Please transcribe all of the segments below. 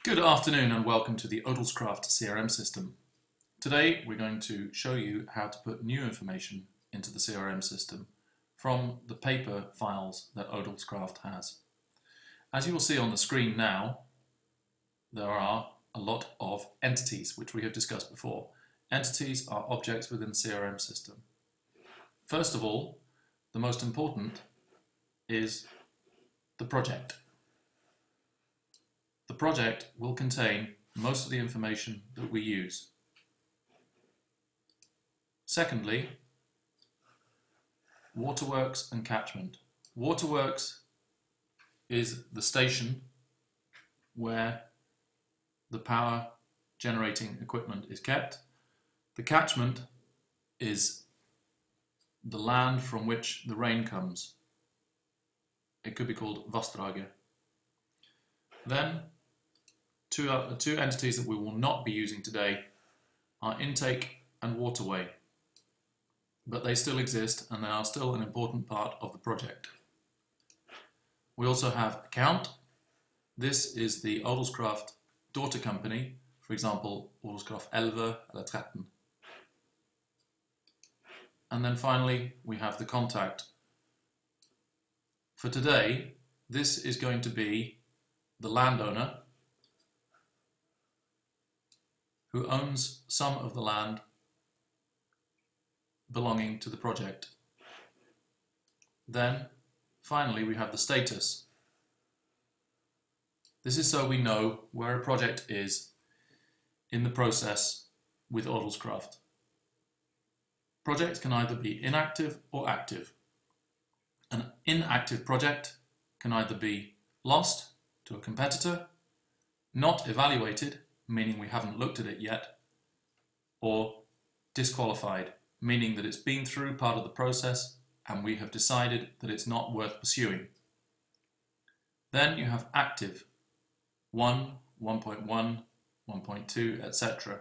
Good afternoon and welcome to the Odelskraft CRM system. Today we're going to show you how to put new information into the CRM system from the paper files that Odelskraft has. As you will see on the screen now, there are a lot of entities which we have discussed before. Entities are objects within the CRM system. First of all, the most important is the project. The project will contain most of the information that we use. Secondly, waterworks and catchment. Waterworks is the station where the power generating equipment is kept. The catchment is the land from which the rain comes. It could be called Vassdraget. Then, two entities that we will not be using today are intake and waterway, but they still exist and they are still an important part of the project. We also have account. This is the Odelskraft daughter company, for example, Odelskraft 11 eller 13. And then finally, we have the contact. For today, this is going to be the landowner who owns some of the land belonging to the project. Then, finally, we have the status. This is so we know where a project is in the process with Odelskraft. Projects can either be inactive or active. An inactive project can either be lost to a competitor, not evaluated, meaning we haven't looked at it yet, or disqualified, meaning that it's been through part of the process and we have decided that it's not worth pursuing. Then you have active, 1, 1.1, 1.2, etc.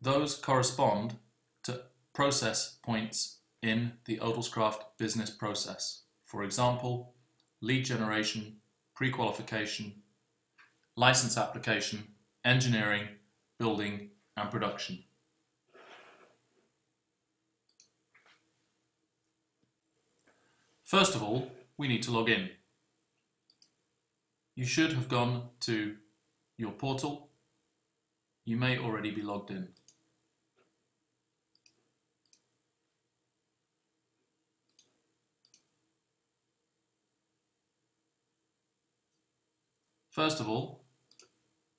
Those correspond to process points in the Odelskraft business process. For example, lead generation, pre-qualification, license application, engineering, building, and production. First of all, we need to log in. You should have gone to your portal. You may already be logged in. First of all,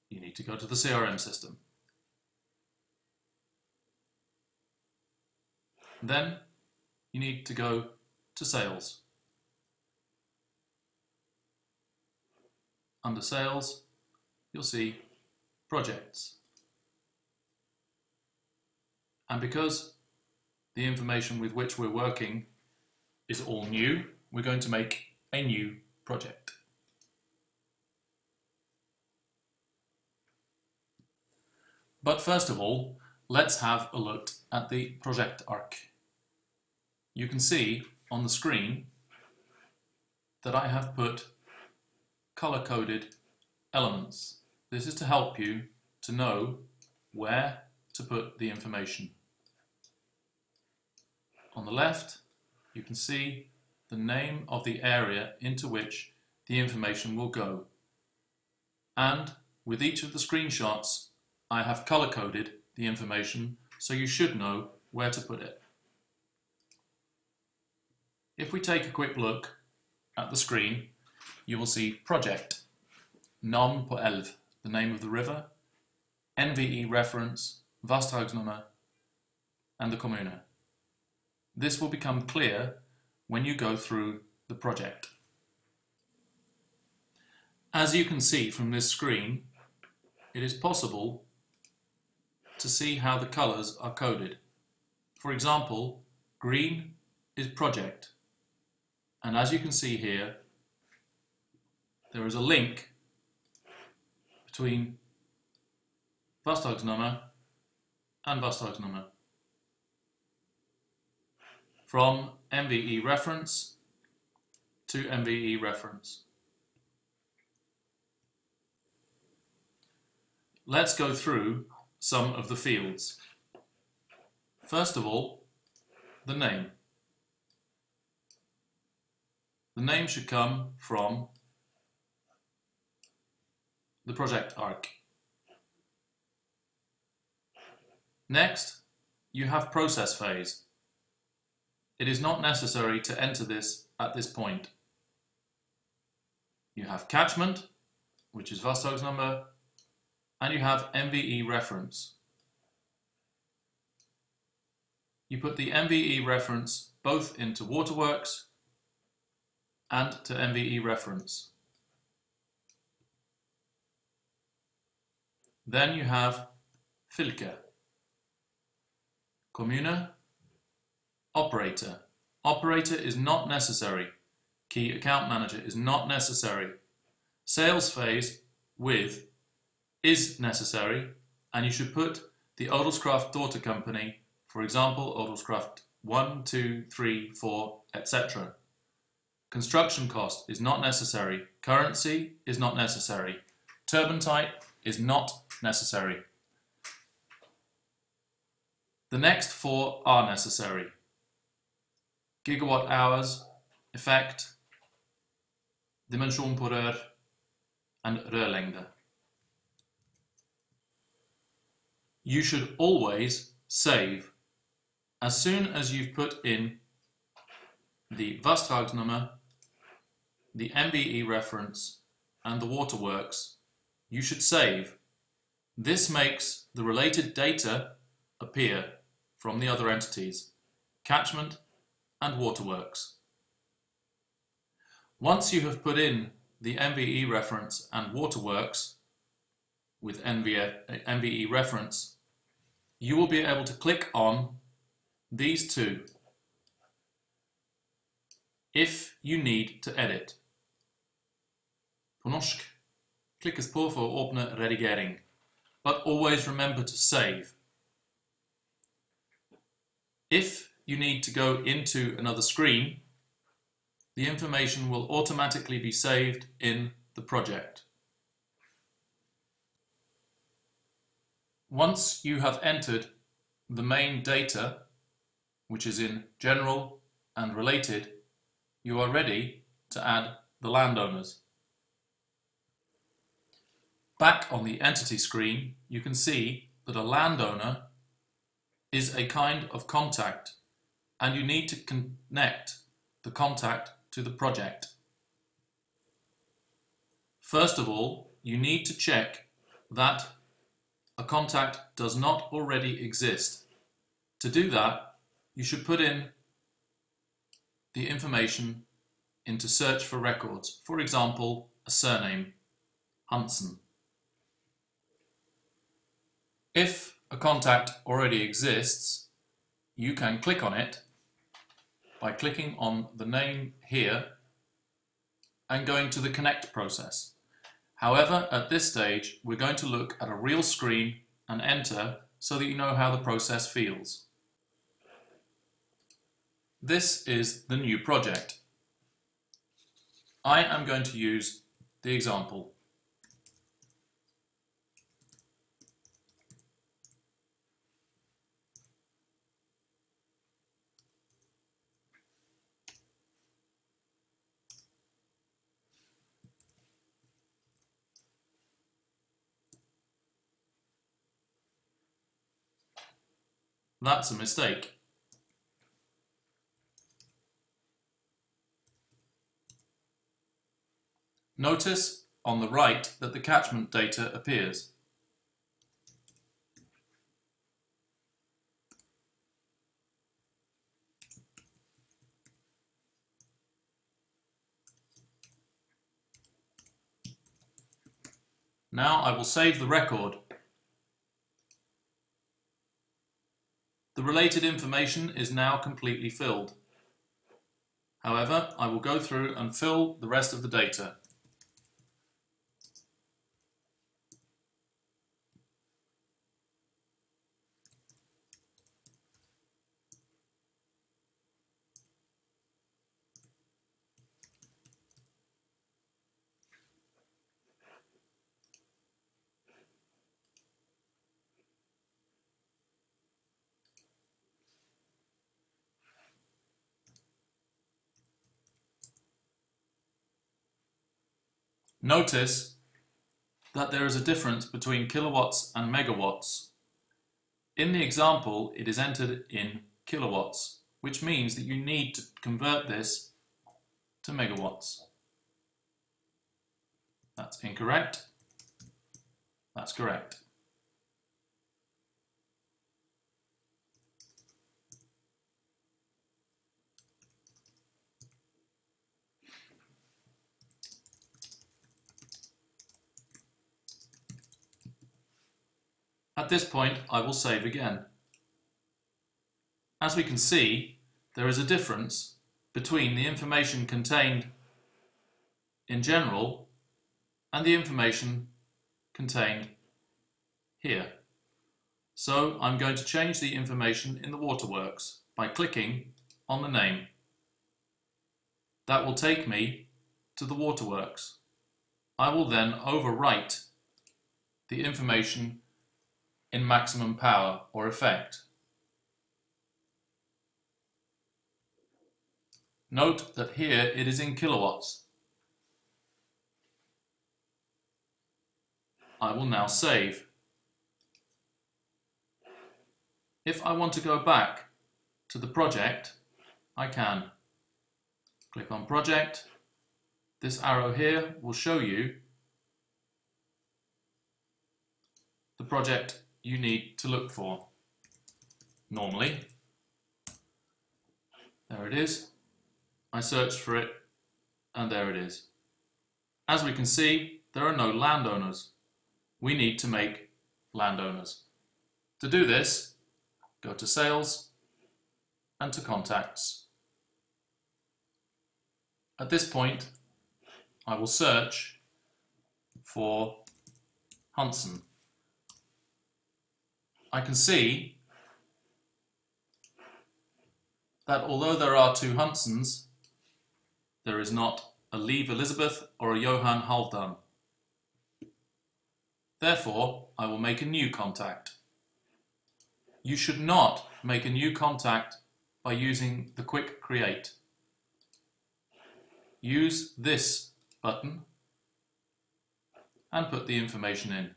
you need to go to the CRM system. Then you need to go to Sales. Under Sales, you'll see Projects. And because the information with which we're working is all new, we're going to make a new project. But first of all, let's have a look at the project arc. You can see on the screen that I have put color-coded elements. This is to help you to know where to put the information. On the left, you can see the name of the area into which the information will go. And with each of the screenshots, I have color-coded the information, so you should know where to put it. If we take a quick look at the screen, you will see Project, Nom på Elv, the name of the river, NVE reference, Vassdragsnummer, and the kommune. This will become clear when you go through the project. As you can see from this screen, it is possible to see how the colors are coded. For example, green is project, and as you can see here, there is a link between Vassdragsnummer and Vassdragsnummer. From MVE reference to MVE reference. let's go through some of the fields. First of all, the name. The name should come from the project arc. Next, you have process phase. It is not necessary to enter this at this point. You have catchment, which is vasthoeksnummer, and you have MVE reference. You put the MVE reference both into waterworks and to MVE reference. Then you have fylke, commune, operator. Operator is not necessary. Key account manager is not necessary. Sales phase with is necessary, and you should put the Odelskraft daughter company, for example, Odelskraft 1, 2, 3, 4, etc. Construction cost is not necessary. Currency is not necessary. Turbine type is not necessary. The next four are necessary. Gigawatt hours, effect, dimension per rör, and rörlängd. You should always save. As soon as you've put in the vastdragsnummer, the MVE reference, and the waterworks, you should save. This makes the related data appear from the other entities, catchment and waterworks. Once you have put in the MVE reference and waterworks with MVE reference, you will be able to click on these two if you need to edit. På norsk, klikkes på for å åpne redigering, but always remember to save. If you need to go into another screen, the information will automatically be saved in the project. Once you have entered the main data, which is in general and related, you are ready to add the landowners. Back on the entity screen, you can see that a landowner is a kind of contact, and you need to connect the contact to the project. First of all, you need to check that a contact does not already exist. To do that, you should put in the information into search for records. For example, a surname, Hansen. If a contact already exists, you can click on it by clicking on the name here and going to the connect process. However, at this stage, we're going to look at a real screen and enter so that you know how the process feels. This is the new project. I am going to use the example. That's a mistake. Notice on the right that the catchment data appears. Now I will save the record. The related information is now completely filled. However, I will go through and fill the rest of the data. Notice that there is a difference between kilowatts and megawatts. In the example, it is entered in kilowatts, which means that you need to convert this to megawatts. That's incorrect. That's correct. At this point, I will save again. As we can see, there is a difference between the information contained in general and the information contained here. So I'm going to change the information in the waterworks by clicking on the name. That will take me to the waterworks. I will then overwrite the information in maximum power or effect. Note that here it is in kilowatts. I will now save. If I want to go back to the project, I can. Click on Project. This arrow here will show you the project you need to look for. Normally, there it is. I searched for it and there it is. As we can see, there are no landowners. We need to make landowners. To do this, go to Sales and to Contacts. At this point, I will search for Huntston. I can see that although there are two Huntstons, there is not a Lieve Elizabeth or a Johan Halfdan. Therefore, I will make a new contact. You should not make a new contact by using the Quick Create. Use this button and put the information in.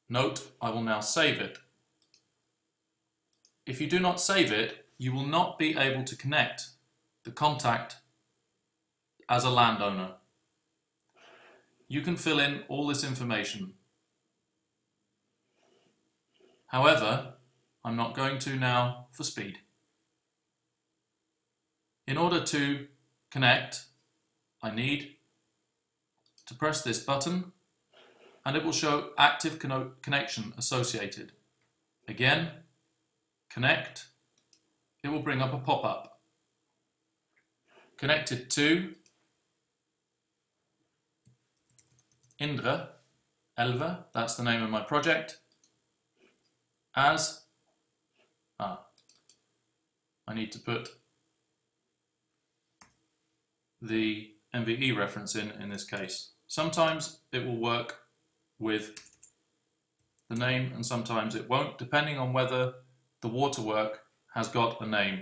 Note, I will now save it. If you do not save it, you will not be able to connect the contact as a landowner. You can fill in all this information. However, I'm not going to now for speed. In order to connect, I need to press this button and it will show active connection associated. Again, connect, it will bring up a pop-up. Connected to Indre 11, that's the name of my project, as, I need to put the MVE reference in this case. Sometimes it will work with the name and sometimes it won't, depending on whether the waterwork has got a name.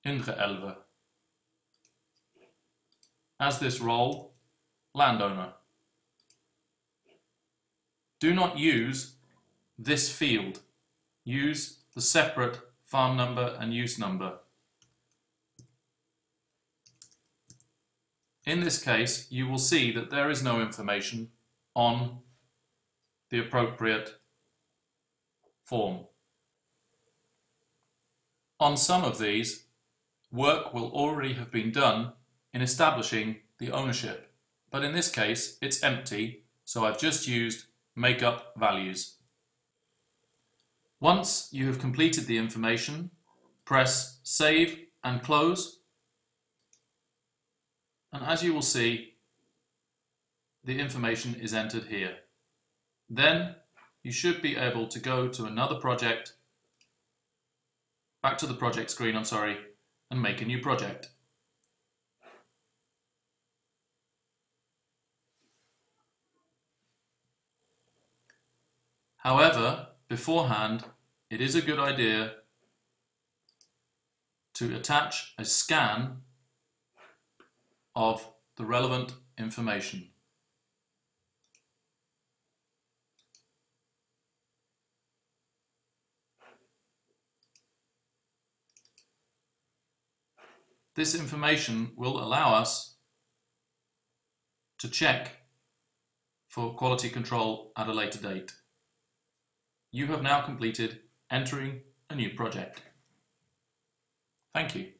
Indre 11. As this role, landowner. Do not use this field. Use the separate farm number and use number. In this case, you will see that there is no information on the appropriate form. On some of these, work will already have been done in establishing the ownership, but in this case it's empty, so I've just used make up values. Once you have completed the information, press Save and Close, and as you will see, the information is entered here. Then you should be able to go to another project, back to the project screen, and make a new project. However, beforehand, it is a good idea to attach a scan of the relevant information. This information will allow us to check for quality control at a later date. You have now completed entering a new project. Thank you.